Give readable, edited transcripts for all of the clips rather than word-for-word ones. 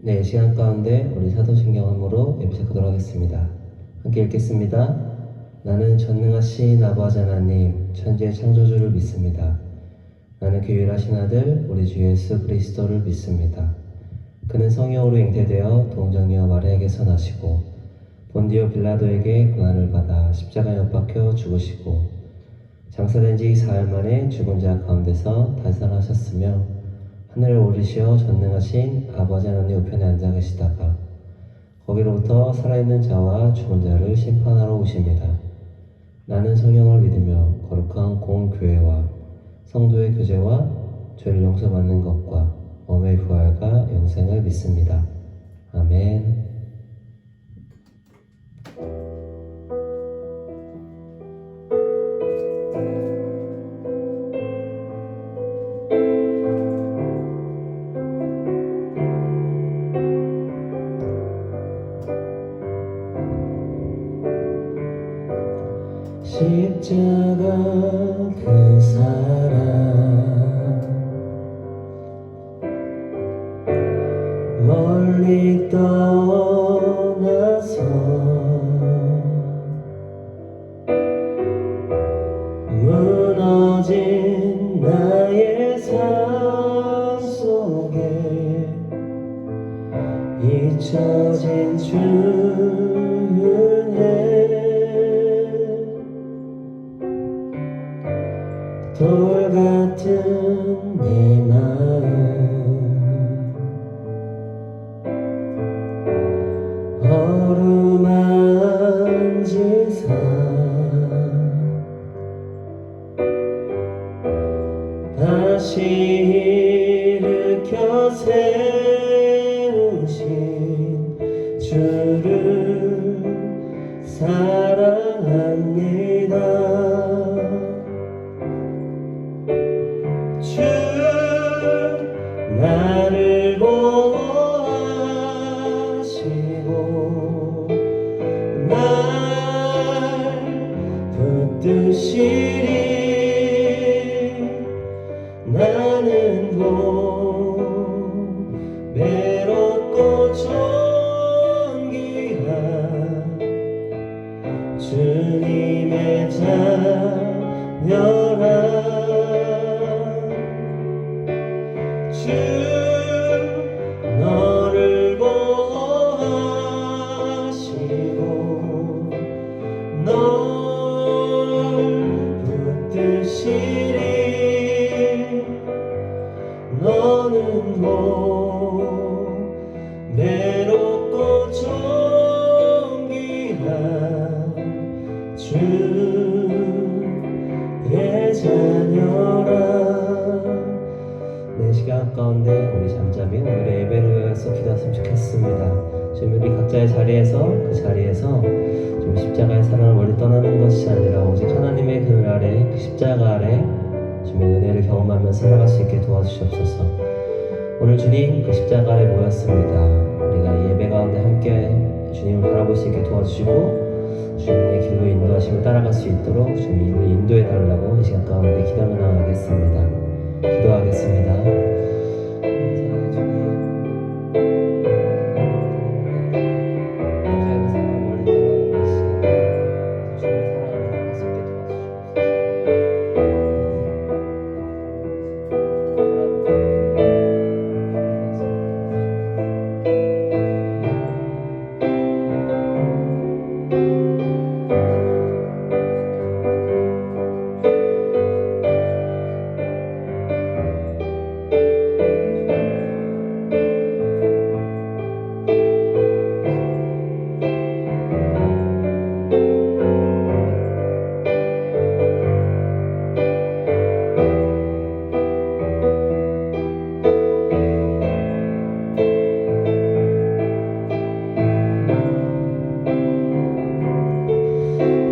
네, 시간 가운데 우리 사도신경함으로 예배 시작하도록 하겠습니다. 함께 읽겠습니다. 나는 전능하신 아버지 하나님, 천지의 창조주를 믿습니다. 나는 그 유일하신 아들, 우리 주 예수 그리스도를 믿습니다. 그는 성령으로 잉태되어 동정녀 마리아에게서 나시고 본디오 빌라도에게 고난을 받아 십자가에 못 박혀 죽으시고 장사된 지 사흘 만에 죽은 자 가운데서 다시 살아나셨으며 하늘에 오르시어 전능하신 아버지 하나님 우편에 앉아 계시다가 거기로부터 살아있는 자와 죽은 자를 심판하러 오십니다. 나는 성령을 믿으며 거룩한 공교회와 성도의 교제와 죄를 용서받는 것과 몸의 부활과 영생을 믿습니다. 아멘. 십자가 그 사랑 멀리 떠나서 무너진 나의 삶 속에 잊혀진 주은혜 돌 같은 내 마음 어루만지사 다시 일으켜 세우신 주를 사랑합니다. 주 나를 보호하시고 날 붙드시리. 나는 외롭고 존귀한 주님의 자녀라. 주 너를 보호하시고 널 붙드시리. 너는 외롭고 존귀한 주의 자녀라. 네, 시간 가운데 우리 잠잠히 오늘의 예배를 위해서 기도했으면 좋겠습니다. 지금 우리 각자의 자리에서 그 자리에서 좀 십자가의 사랑을 멀리 떠나는 것이 아니라 오직 하나님의 그늘 아래 그 십자가 아래 주님의 은혜를 경험하면서 살아갈 수 있게 도와주시옵소서. 오늘 주님 그 십자가 아래 모였습니다. 우리가 이 예배 가운데 함께 주님을 바라볼 수 있게 도와주시고 주님의 길로 인도하심을 따라갈 수 있도록 주님을 인도해 달라고 이 시간 가운데 기도하며 나아가겠습니다. 기도하겠습니다. 사랑의 주님, 십자가의 사랑을 멀리 떠나는 것이 주님의 사랑을 나갈 수 있게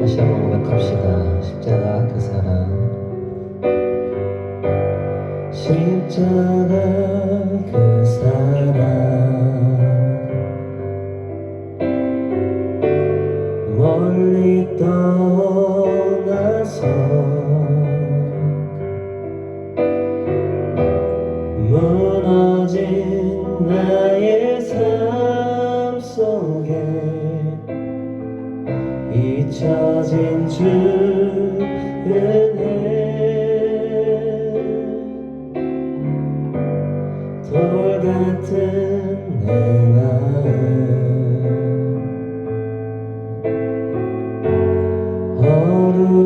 다시 한번 고백합시다. 십자가 그 사랑. 십자가 그 사랑 멀리 떠나서 무너진 나의 삶 감춰진 주 은혜 돌 같은 내 마음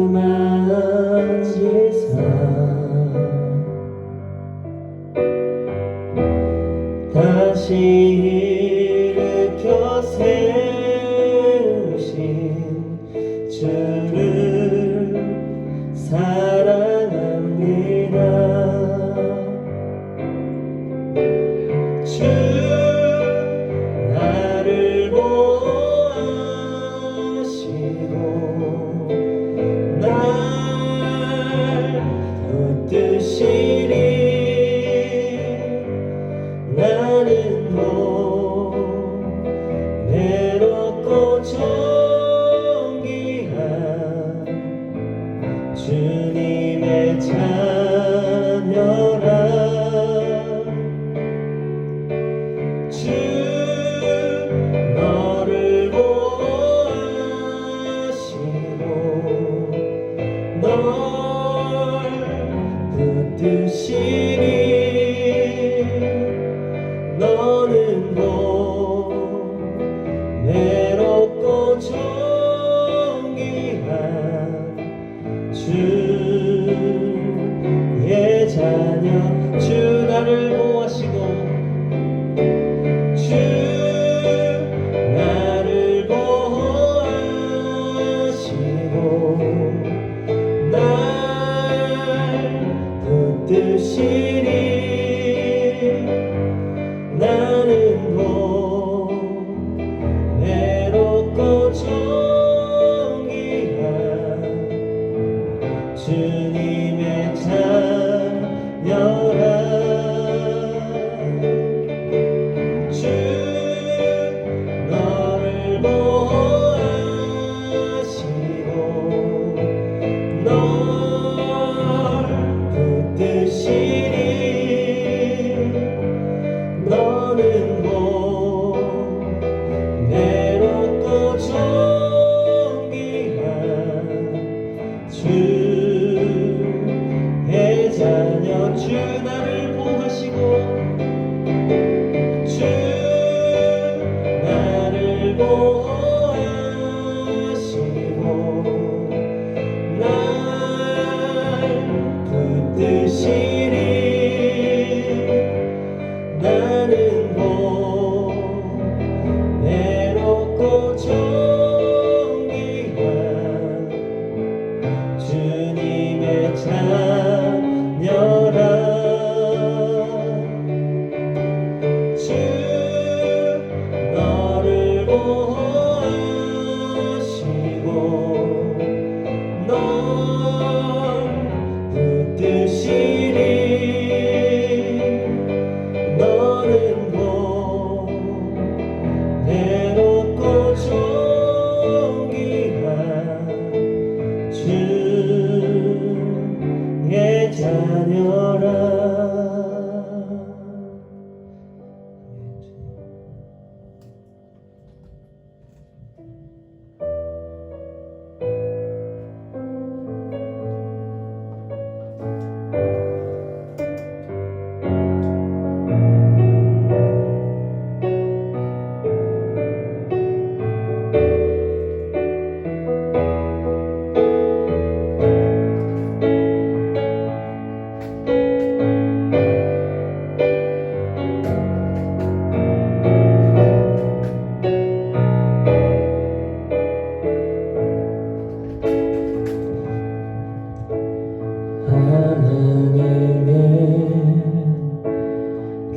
어루만지사 다시 일으켜 세우신 주를 사랑합니다. 주 나를 보호하시고 날 붙드시리. 나는 외롭고 존귀한 주님의 자녀라. 주 너를 보호하시고 널 붙드시리. 너는 외롭고 존귀한 주의 자녀. 주 나를 보호하시고 주 나를 보호하시고 날 붙드시리. 나는 외롭고 존귀한 주님의 자녀라. 주 너를 보호하시고 널 붙드시리. 너는 외롭고 존귀한 주의 자녀. 주 나를 보호하시고 주 나를 보호하시고 날 붙드시리. 나는 외롭고 존귀한 주님의 자녀라. 주 너를 보호하시고 널 붙드시리. 너는 외롭고 존귀한 주의 자녀라. 하나님의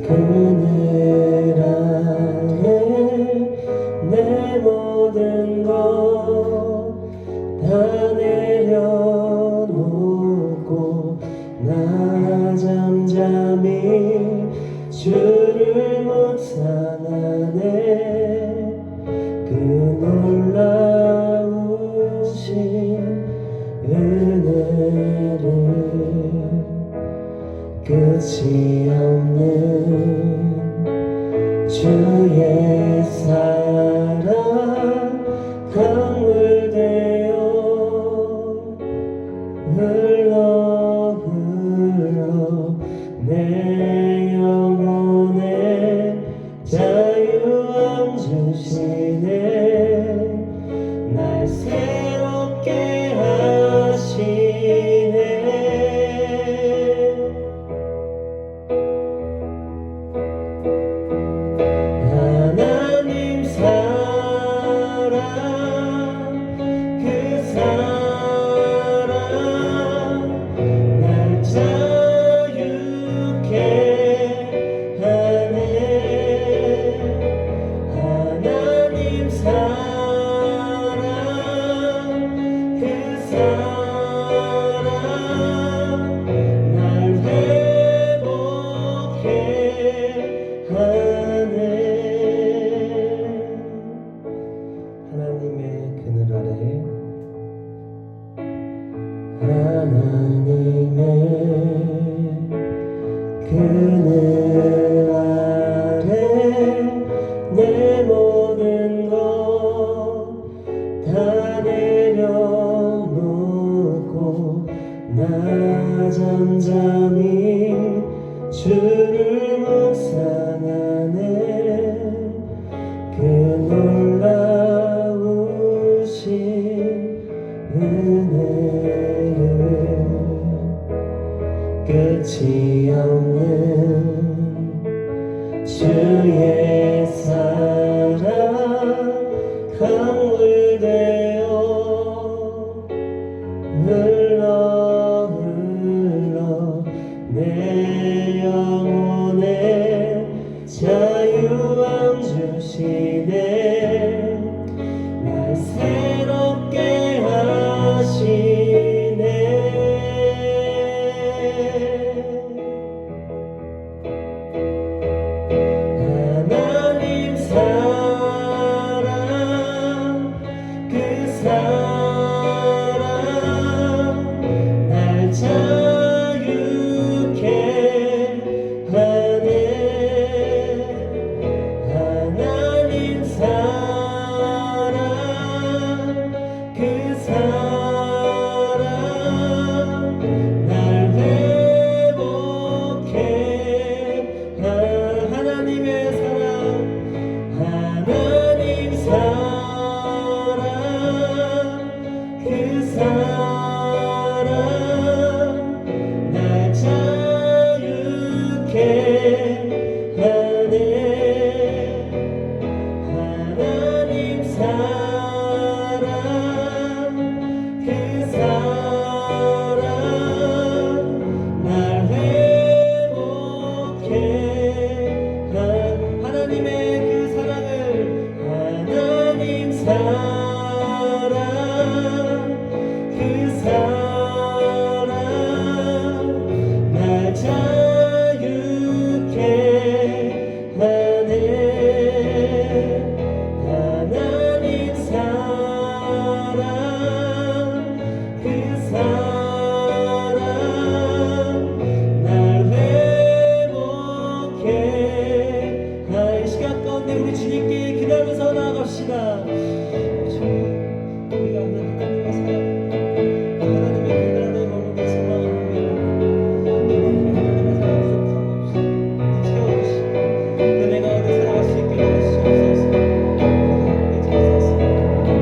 그늘 아래 내 모든 것 다 내려놓고 나 잠잠히 주를 묵상하네. 그 놀라우신 은혜를 끝이 없는 주의 사랑 강물되어 그늘 아래 내 모든 것 다 내려놓고 나 잠잠히 주를 묵상하네. 그 놀라우신 은혜를 끝이 없는 주의 사랑 강물 되어 흘러 흘러 내 영혼에 자유함 주시네. 날 새롭게 하시네. 하나님 사랑 그 사랑 날 자유케 하네. 하나님 사랑 그 사랑 날 회복해. 하나님의 사랑 하나님 사랑 그 사랑 날 자유케 하네. 하나님 사랑 그 사랑 날 회복해. 하나님의 그 사랑을 하나님 사랑 그 사랑 날 자유케 하네. 하나님 사랑 그 사랑 날 회복해. 이 시간 가운데 우리 주님께 기도하면서 나아갑시다. 우리가 아는 하나님의 사랑, 하나님의 그날에 머물게 소망하며 하나님의 사랑 부족함 없이 채워주시고 은혜가 어디 살아갈 수 있게 도와주시옵소서. 우리가 함께 찾아서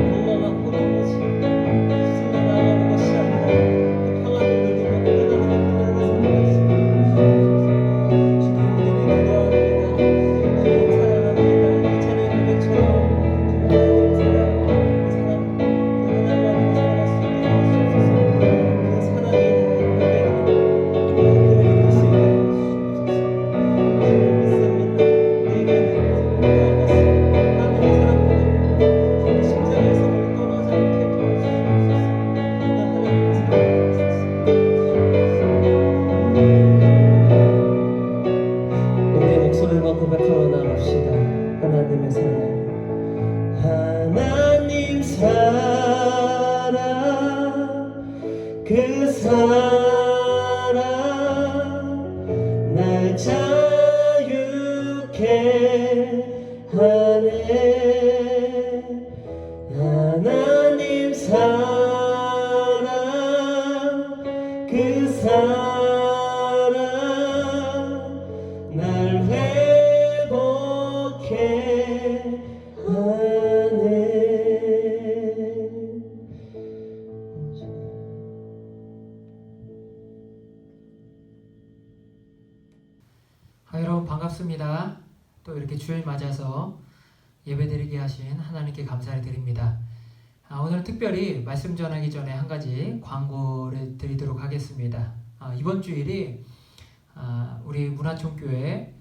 건강하고 건강하지 세상 나아가는 것이 아니라 그 평안을 누리고 끝나는 그 그날에 살아갈 수 있게 주님 우리는 기도합니다. 주님 사랑합니다. 이 찬양 고백처럼 하나님 사랑 우리의 목소리로 고백하며 나갑시다. 하나님의 사랑 하나님 사랑 그 사랑 날 자유케 하네. 하나님 사랑 그 사랑 날 회복해 하네. 여러분 반갑습니다. 또 이렇게 주일 맞아서 예배드리게 하신 하나님께 감사를 드립니다. 오늘 특별히 말씀 전하기 전에 한 가지 광고를 드리도록 하겠습니다. 이번 주일이 우리 문화총교회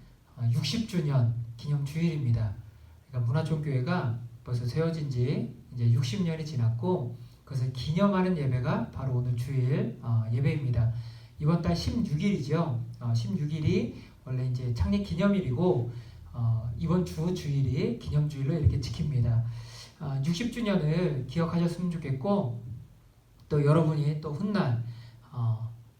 60주년 기념 주일입니다. 그러니까 문화총교회가 벌써 세워진 지 이제 60년이 지났고 그것을 기념하는 예배가 바로 오늘 주일 예배입니다. 이번 달 16일이죠. 16일이 원래 이제 창립 기념일이고 이번 주 주일이 기념주일로 이렇게 지킵니다. 60주년을 기억하셨으면 좋겠고 또 여러분이 또 훗날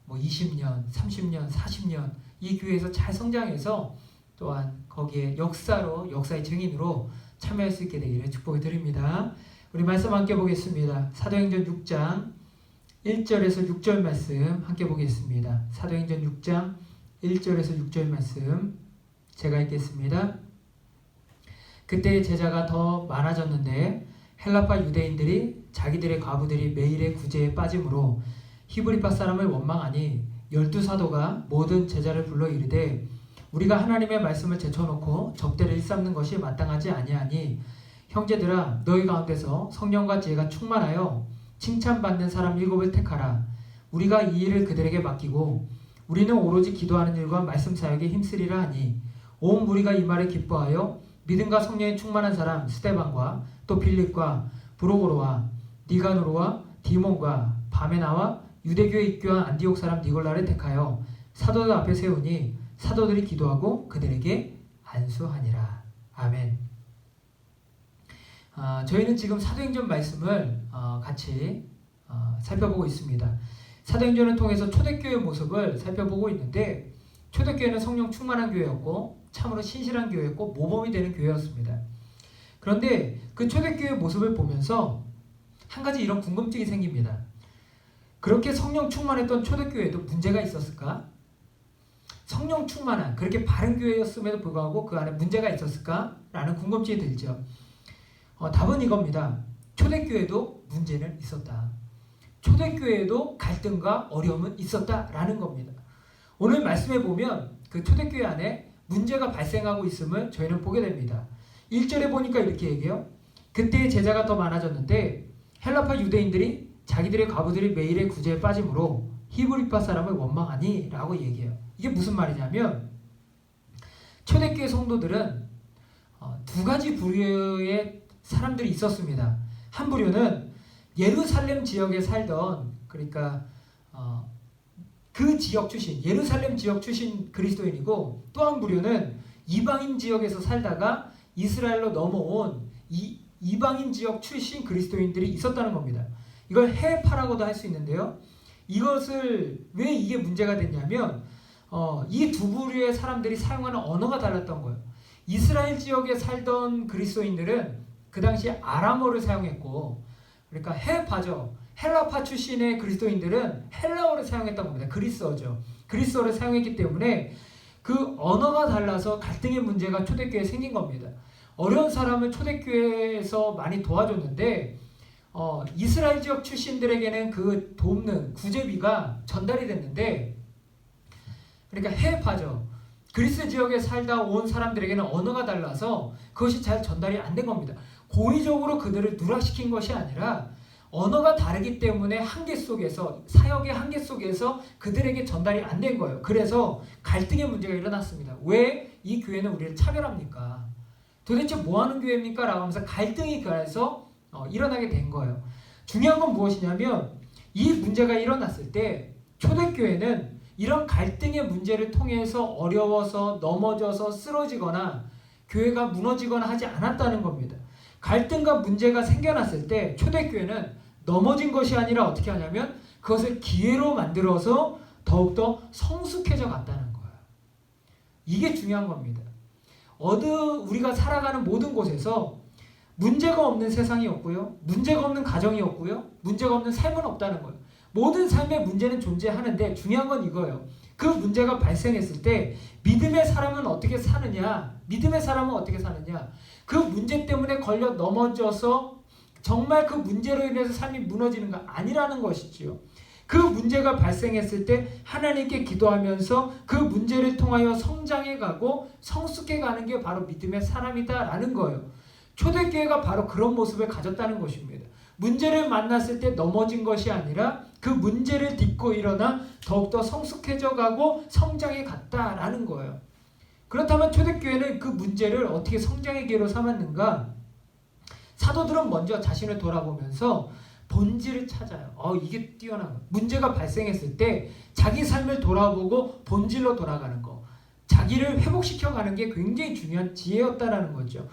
뭐 20년, 30년, 40년 이 교회에서 잘 성장해서 또한 거기에 역사의 증인으로 참여할 수 있게 되기를 축복을 드립니다. 우리 말씀 함께 보겠습니다. 사도행전 6장 1절에서 6절 말씀 함께 보겠습니다. 사도행전 6장 1절에서 6절 말씀 제가 읽겠습니다. 그때 제자가 더 많아졌는데 헬라파 유대인들이 자기들의 과부들이 매일의 구제에 빠짐으로 히브리파 사람을 원망하니 12사도가 모든 제자를 불러 이르되 우리가 하나님의 말씀을 제쳐놓고 접대를 일삼는 것이 마땅하지 아니하니 형제들아 너희 가운데서 성령과 지혜가 충만하여 칭찬받는 사람 7을 택하라. 우리가 이 일을 그들에게 맡기고 우리는 오로지 기도하는 일과 말씀 사역에 힘쓰리라 하니 온 무리가 이 말에 기뻐하여 믿음과 성령에 충만한 사람 스데반과 또 빌립과 브로고로와 니가노르와 디몬과 바메나와 유대교에 입교한 안디옥 사람 니골라를 택하여 사도들 앞에 세우니 사도들이 기도하고 그들에게 안수하니라. 아멘. 저희는 지금 사도행전 말씀을 같이 살펴보고 있습니다. 사도행전을 통해서 초대교회의 모습을 살펴보고 있는데 초대교회는 성령 충만한 교회였고 참으로 신실한 교회였고 모범이 되는 교회였습니다. 그런데 그 초대교회의 모습을 보면서 한 가지 이런 궁금증이 생깁니다. 그렇게 성령 충만했던 초대교회에도 문제가 있었을까? 성령 충만한 그렇게 바른 교회였음에도 불구하고 그 안에 문제가 있었을까? 라는 궁금증이 들죠. 답은 이겁니다. 초대교회도 문제는 있었다. 초대교회에도 갈등과 어려움은 있었다라는 겁니다. 오늘 말씀해 보면 그 초대교회 안에 문제가 발생하고 있음을 저희는 보게 됩니다. 1절에 보니까 이렇게 얘기해요. 그때 제자가 더 많아졌는데 헬라파 유대인들이 자기들의 과부들이 매일의 구제에 빠짐으로 히브리파 사람을 원망하니 라고 얘기해요. 이게 무슨 말이냐면 초대교회 성도들은 두 가지 부류의 사람들이 있었습니다. 한 부류는 예루살렘 지역에 살던 그러니까 그 지역 출신 예루살렘 지역 출신 그리스도인이고 또 한 부류는 이방인 지역에서 살다가 이스라엘로 넘어온 이방인 지역 출신 그리스도인들이 있었다는 겁니다. 이걸 해파라고도 할 수 있는데요. 이것을 왜 이게 문제가 됐냐면 이 두 부류의 사람들이 사용하는 언어가 달랐던 거예요. 이스라엘 지역에 살던 그리스도인들은 그 당시에 아람어를 사용했고 그러니까 해파죠. 헬라파 출신의 그리스도인들은 헬라어를 사용했던 겁니다. 그리스어죠. 그리스어를 사용했기 때문에 그 언어가 달라서 갈등의 문제가 초대교회에 생긴 겁니다. 어려운 사람을 초대교회에서 많이 도와줬는데 이스라엘 지역 출신들에게는 그 돕는 구제비가 전달이 됐는데 그러니까 해파죠. 그리스 지역에 살다 온 사람들에게는 언어가 달라서 그것이 잘 전달이 안 된 겁니다. 고의적으로 그들을 누락시킨 것이 아니라 언어가 다르기 때문에 한계 속에서 사역의 한계 속에서 그들에게 전달이 안 된 거예요. 그래서 갈등의 문제가 일어났습니다. 왜 이 교회는 우리를 차별합니까? 도대체 뭐 하는 교회입니까? 라고 하면서 갈등이 그래서 일어나게 된 거예요. 중요한 건 무엇이냐면 이 문제가 일어났을 때 초대교회는 이런 갈등의 문제를 통해서 어려워서 넘어져서 쓰러지거나 교회가 무너지거나 하지 않았다는 겁니다. 갈등과 문제가 생겨났을 때 초대교회는 넘어진 것이 아니라 어떻게 하냐면 그것을 기회로 만들어서 더욱더 성숙해져 갔다는 거예요. 이게 중요한 겁니다. 우리가 살아가는 모든 곳에서 문제가 없는 세상이 없고요. 문제가 없는 가정이 없고요. 문제가 없는 삶은 없다는 거예요. 모든 삶의 문제는 존재하는데 중요한 건 이거예요. 그 문제가 발생했을 때 믿음의 사람은 어떻게 사느냐? 믿음의 사람은 어떻게 사느냐? 그 문제 때문에 걸려 넘어져서 정말 그 문제로 인해서 삶이 무너지는가 아니라는 것이지요. 그 문제가 발생했을 때 하나님께 기도하면서 그 문제를 통하여 성장해 가고 성숙해 가는 게 바로 믿음의 사람이다라는 거예요. 초대교회가 바로 그런 모습을 가졌다는 것입니다. 문제를 만났을 때 넘어진 것이 아니라 그 문제를 딛고 일어나 더욱더 성숙해져 가고 성장해 갔다라는 거예요. 그렇다면 초대교회는 그 문제를 어떻게 성장의 기회로 삼았는가? 사도들은 먼저 자신을 돌아보면서 본질을 찾아요. 이게 뛰어난 거. 문제가 발생했을 때 자기 삶을 돌아보고 본질로 돌아가는 거. 자기를 회복시켜가는 게 굉장히 중요한 지혜였다라는 거죠.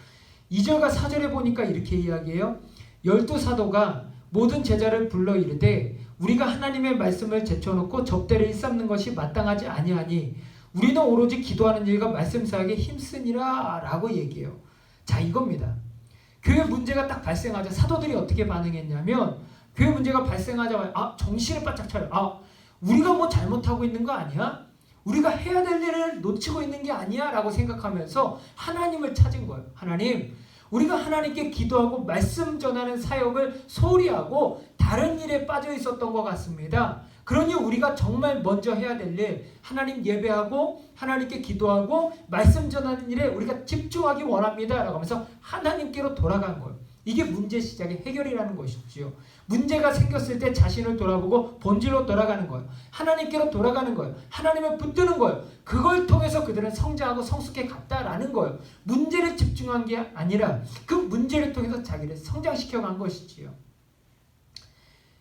2절과 4절에 보니까 이렇게 이야기해요. 12사도가 모든 제자를 불러 이르되 우리가 하나님의 말씀을 제쳐놓고 접대를 일삼는 것이 마땅하지 아니하니 우리는 오로지 기도하는 일과 말씀 사역에 힘쓰니라 라고 얘기해요. 자, 이겁니다. 교회 문제가 딱 발생하자 사도들이 어떻게 반응했냐면, 교회 문제가 발생하자마자 정신을 바짝 차려. 우리가 뭐 잘못하고 있는 거 아니야? 우리가 해야 될 일을 놓치고 있는 게 아니야? 라고 생각하면서 하나님을 찾은 거예요. 하나님, 우리가 하나님께 기도하고 말씀 전하는 사역을 소홀히 하고 다른 일에 빠져 있었던 것 같습니다. 그러니 우리가 정말 먼저 해야 될 일, 하나님 예배하고 하나님께 기도하고 말씀 전하는 일에 우리가 집중하기 원합니다 라고 하면서 하나님께로 돌아간 거예요. 이게 문제 시작의 해결이라는 것이지요. 문제가 생겼을 때 자신을 돌아보고 본질로 돌아가는 거예요. 하나님께로 돌아가는 거예요. 하나님을 붙드는 거예요. 그걸 통해서 그들은 성장하고 성숙해 갔다라는 거예요. 문제를 집중한 게 아니라 그 문제를 통해서 자기를 성장시켜 간 것이지요.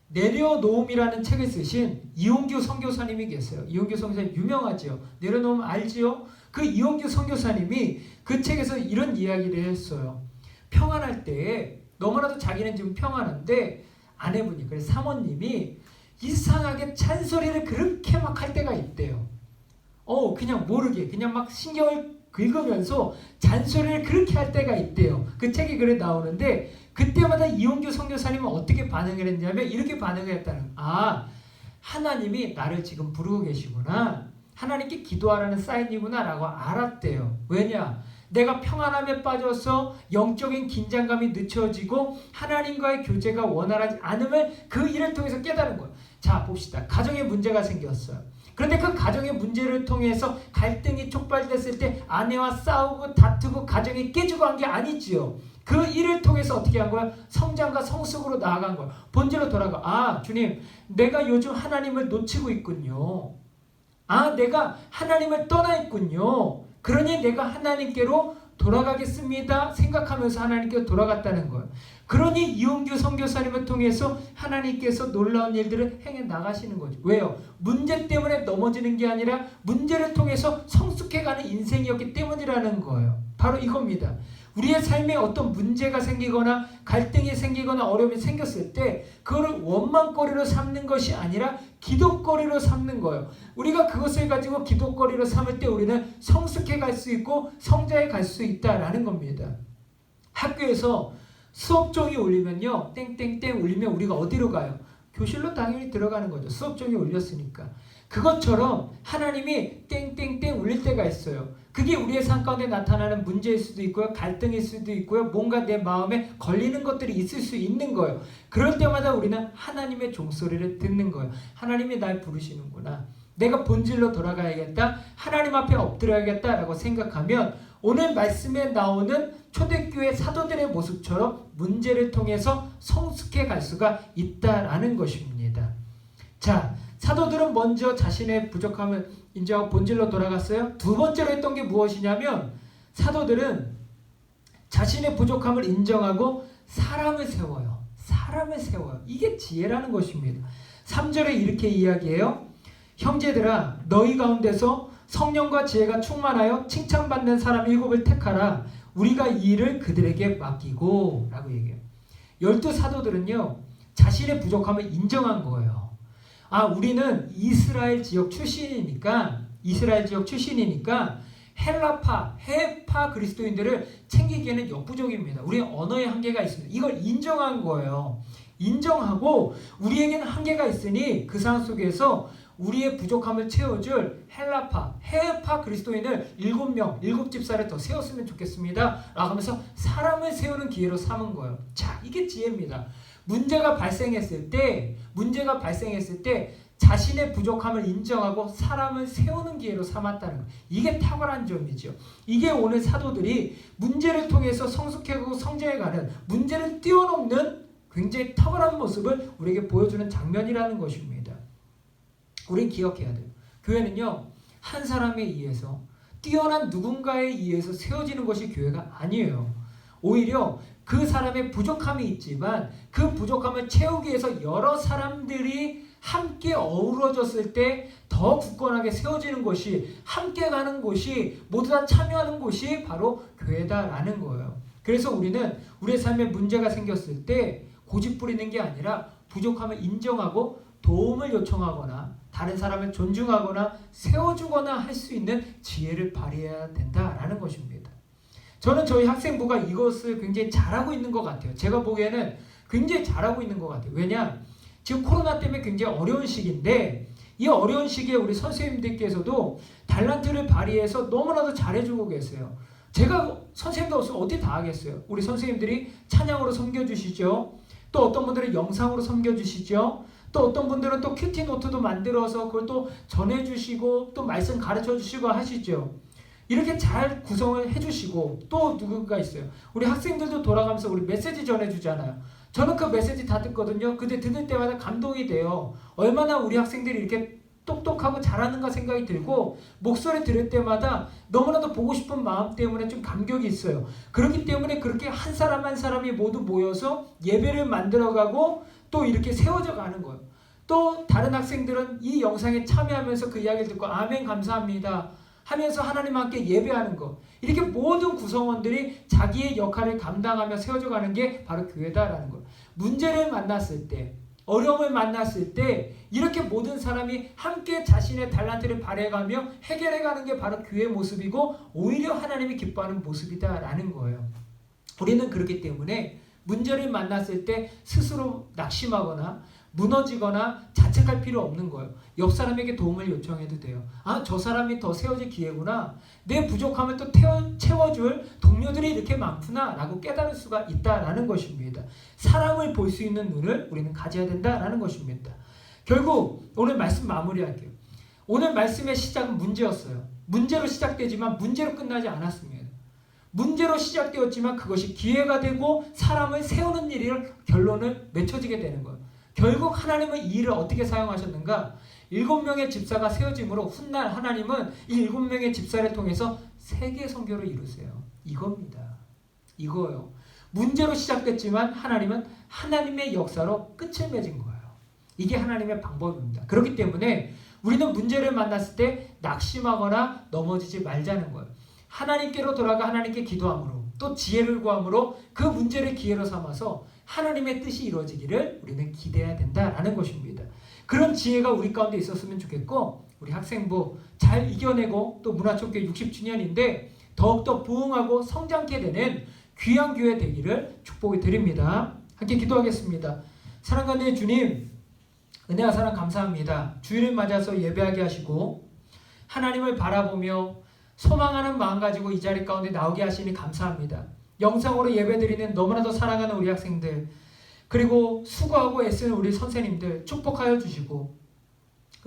내려놓음이라는 책을 쓰신 이용규 선교사님이 계세요. 이용규 선교사님 유명하지요. 내려놓음 알지요? 그 이용규 선교사님이 그 책에서 이런 이야기를 했어요. 평안할 때 너무나도 자기는 지금 평안한데 아내분이, 그래서 사모님이 이상하게 잔소리를 그렇게 막 할 때가 있대요. 그냥 모르게 그냥 막 신경을 긁으면서 잔소리를 그렇게 할 때가 있대요. 그 책이 그래 나오는데 그때마다 이용규 선교사님은 어떻게 반응을 했냐면 이렇게 반응을 했다는, 하나님이 나를 지금 부르고 계시구나, 하나님께 기도하라는 사인이구나 라고 알았대요. 왜냐? 내가 평안함에 빠져서 영적인 긴장감이 늦춰지고 하나님과의 교제가 원활하지 않음을 그 일을 통해서 깨달은 거예요. 자, 봅시다. 가정에 문제가 생겼어요. 그런데 그 가정의 문제를 통해서 갈등이 촉발됐을 때 아내와 싸우고 다투고 가정이 깨지고 한 게 아니지요. 그 일을 통해서 어떻게 한 거야? 성장과 성숙으로 나아간 거야. 본질로 돌아가. 주님, 내가 요즘 하나님을 놓치고 있군요. 내가 하나님을 떠나 있군요. 그러니 내가 하나님께로 돌아가겠습니다 생각하면서 하나님께로 돌아갔다는 거예요. 그러니 이용규 선교사님을 통해서 하나님께서 놀라운 일들을 행해 나가시는 거죠. 왜요? 문제 때문에 넘어지는 게 아니라 문제를 통해서 성숙해가는 인생이었기 때문이라는 거예요. 바로 이겁니다. 우리의 삶에 어떤 문제가 생기거나 갈등이 생기거나 어려움이 생겼을 때 그거를 원망거리로 삼는 것이 아니라 기도거리로 삼는 거예요. 우리가 그것을 가지고 기도거리로 삼을 때 우리는 성숙해 갈 수 있고 성장해 갈 수 있다라는 겁니다. 학교에서 수업종이 울리면요, 땡땡땡 울리면 우리가 어디로 가요? 교실로 당연히 들어가는 거죠. 수업종이 울렸으니까. 그것처럼 하나님이 땡땡땡 울릴 때가 있어요. 그게 우리의 삶 가운데 나타나는 문제일 수도 있고요, 갈등일 수도 있고요, 뭔가 내 마음에 걸리는 것들이 있을 수 있는 거예요. 그럴 때마다 우리는 하나님의 종소리를 듣는 거예요. 하나님이 날 부르시는구나, 내가 본질로 돌아가야겠다, 하나님 앞에 엎드려야겠다 라고 생각하면 오늘 말씀에 나오는 초대교회 사도들의 모습처럼 문제를 통해서 성숙해 갈 수가 있다라는 것입니다. 자, 사도들은 먼저 자신의 부족함을 인정하고 본질로 돌아갔어요. 두 번째로 했던 게 무엇이냐면 사도들은 자신의 부족함을 인정하고 사람을 세워요. 사람을 세워요. 이게 지혜라는 것입니다. 3절에 이렇게 이야기해요. 형제들아, 너희 가운데서 성령과 지혜가 충만하여 칭찬받는 사람 7을 택하라. 우리가 이 일을 그들에게 맡기고 라고 얘기해요. 12 사도들은요, 자신의 부족함을 인정한 거예요. 우리는 이스라엘 지역 출신이니까 헬라파, 해파 그리스도인들을 챙기기에는 역부족입니다. 우리는 언어의 한계가 있습니다. 이걸 인정한 거예요. 인정하고 우리에게는 한계가 있으니 그 상황 속에서 우리의 부족함을 채워줄 헬라파, 해파 그리스도인을 7명, 7집사를 더 세웠으면 좋겠습니다 라고 하면서 사람을 세우는 기회로 삼은 거예요. 자, 이게 지혜입니다. 문제가 발생했을 때 자신의 부족함을 인정하고 사람을 세우는 기회로 삼았다는 것. 이게 탁월한 점이죠. 이게 오늘 사도들이 문제를 통해서 성숙해가고 성장해가는, 문제를 뛰어넘는 굉장히 탁월한 모습을 우리에게 보여주는 장면이라는 것입니다. 우린 기억해야 돼요. 교회는요, 한 사람에 의해서, 뛰어난 누군가에 의해서 세워지는 것이 교회가 아니에요. 오히려 그 사람의 부족함이 있지만 그 부족함을 채우기 위해서 여러 사람들이 함께 어우러졌을 때 더 굳건하게 세워지는 곳이, 함께 가는 곳이, 모두 다 참여하는 곳이 바로 교회다라는 거예요. 그래서 우리는 우리의 삶에 문제가 생겼을 때 고집 부리는 게 아니라 부족함을 인정하고 도움을 요청하거나 다른 사람을 존중하거나 세워주거나 할 수 있는 지혜를 발휘해야 된다라는 것입니다. 저는 저희 학생부가 이것을 굉장히 잘하고 있는 것 같아요. 제가 보기에는 굉장히 잘하고 있는 것 같아요. 왜냐? 지금 코로나 때문에 굉장히 어려운 시기인데 이 어려운 시기에 우리 선생님들께서도 달란트를 발휘해서 너무나도 잘해주고 계세요. 제가 선생님도 없으면 어떻게 다 하겠어요. 우리 선생님들이 찬양으로 섬겨주시죠. 또 어떤 분들은 영상으로 섬겨주시죠. 또 어떤 분들은 또 큐티 노트도 만들어서 그걸 또 전해주시고 또 말씀 가르쳐주시고 하시죠. 이렇게 잘 구성을 해주시고 또 누군가 있어요. 우리 학생들도 돌아가면서 우리 메시지 전해주잖아요. 저는 그 메시지 다 듣거든요. 근데 듣을 때마다 감동이 돼요. 얼마나 우리 학생들이 이렇게 똑똑하고 잘하는가 생각이 들고 목소리 들을 때마다 너무나도 보고 싶은 마음 때문에 좀 감격이 있어요. 그렇기 때문에 그렇게 한 사람 한 사람이 모두 모여서 예배를 만들어가고 또 이렇게 세워져 가는 거예요. 또 다른 학생들은 이 영상에 참여하면서 그 이야기를 듣고 아멘 감사합니다 하면서 하나님 함께 예배하는 것. 이렇게 모든 구성원들이 자기의 역할을 감당하며 세워져 가는 게 바로 교회다라는 것. 문제를 만났을 때, 어려움을 만났을 때 이렇게 모든 사람이 함께 자신의 달란트를 발휘해가며 해결해가는 게 바로 교회의 모습이고 오히려 하나님이 기뻐하는 모습이다라는 거예요. 우리는 그렇기 때문에 문제를 만났을 때 스스로 낙심하거나 무너지거나 자책할 필요 없는 거예요. 옆 사람에게 도움을 요청해도 돼요. 아, 저 사람이 더 세워질 기회구나. 내 부족함을 또 채워줄 동료들이 이렇게 많구나 라고 깨달을 수가 있다라는 것입니다. 사람을 볼 수 있는 눈을 우리는 가져야 된다라는 것입니다. 결국 오늘 말씀 마무리할게요. 오늘 말씀의 시작은 문제였어요. 문제로 시작되지만 문제로 끝나지 않았습니다. 문제로 시작되었지만 그것이 기회가 되고 사람을 세우는 일을 결론을 맺혀지게 되는 거예요. 결국 하나님은 이 일을 어떻게 사용하셨는가? 7명의 집사가 세워짐으로 훗날 하나님은 이 7명의 집사를 통해서 세계 선교를 이루세요. 이겁니다. 이거예요. 문제로 시작됐지만 하나님은 하나님의 역사로 끝을 맺은 거예요. 이게 하나님의 방법입니다. 그렇기 때문에 우리는 문제를 만났을 때 낙심하거나 넘어지지 말자는 거예요. 하나님께로 돌아가 하나님께 기도함으로 또 지혜를 구함으로 그 문제를 기회로 삼아서 하나님의 뜻이 이루어지기를 우리는 기대해야 된다라는 것입니다. 그런 지혜가 우리 가운데 있었으면 좋겠고 우리 학생부 잘 이겨내고 또 문화총회 60주년인데 더욱더 부흥하고 성장케 되는 귀한 교회 되기를 축복을 드립니다. 함께 기도하겠습니다. 사랑과 내 주님, 은혜와 사랑 감사합니다. 주일을 맞아서 예배하게 하시고 하나님을 바라보며 소망하는 마음 가지고 이 자리 가운데 나오게 하시니 감사합니다. 영상으로 예배드리는 너무나도 사랑하는 우리 학생들, 그리고 수고하고 애쓰는 우리 선생님들 축복하여 주시고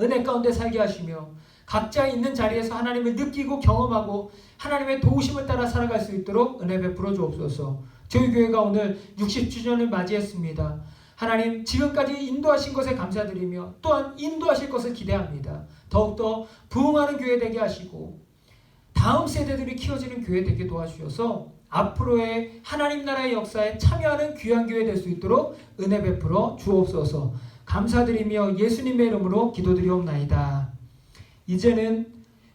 은혜 가운데 살게 하시며 각자 있는 자리에서 하나님을 느끼고 경험하고 하나님의 도우심을 따라 살아갈 수 있도록 은혜 베풀어 주옵소서. 저희 교회가 오늘 60주년을 맞이했습니다. 하나님, 지금까지 인도하신 것에 감사드리며 또한 인도하실 것을 기대합니다. 더욱더 부흥하는 교회 되게 하시고 다음 세대들이 키워지는 교회 되게 도와주셔서 앞으로의 하나님 나라의 역사에 참여하는 귀한 교회 될 수 있도록 은혜 베풀어 주옵소서. 감사드리며 예수님의 이름으로 기도드리옵나이다. 이제는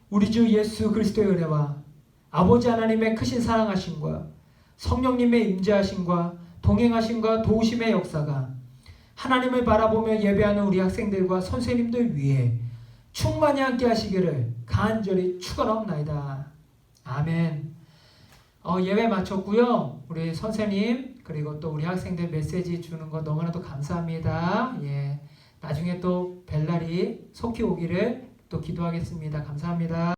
우리 주 예수 그리스도의 은혜와 아버지 하나님의 크신 사랑하심과 성령님의 임재하심과 동행하심과 도우심의 역사가 하나님을 바라보며 예배하는 우리 학생들과 선생님들 위해 충만히 함께 하시기를 간절히 축원하옵나이다. 아멘. 예배 마쳤고요. 우리 선생님 그리고 또 우리 학생들 메시지 주는 거 너무나도 감사합니다. 예, 나중에 또 뵐 날이 속히 오기를 또 기도하겠습니다. 감사합니다.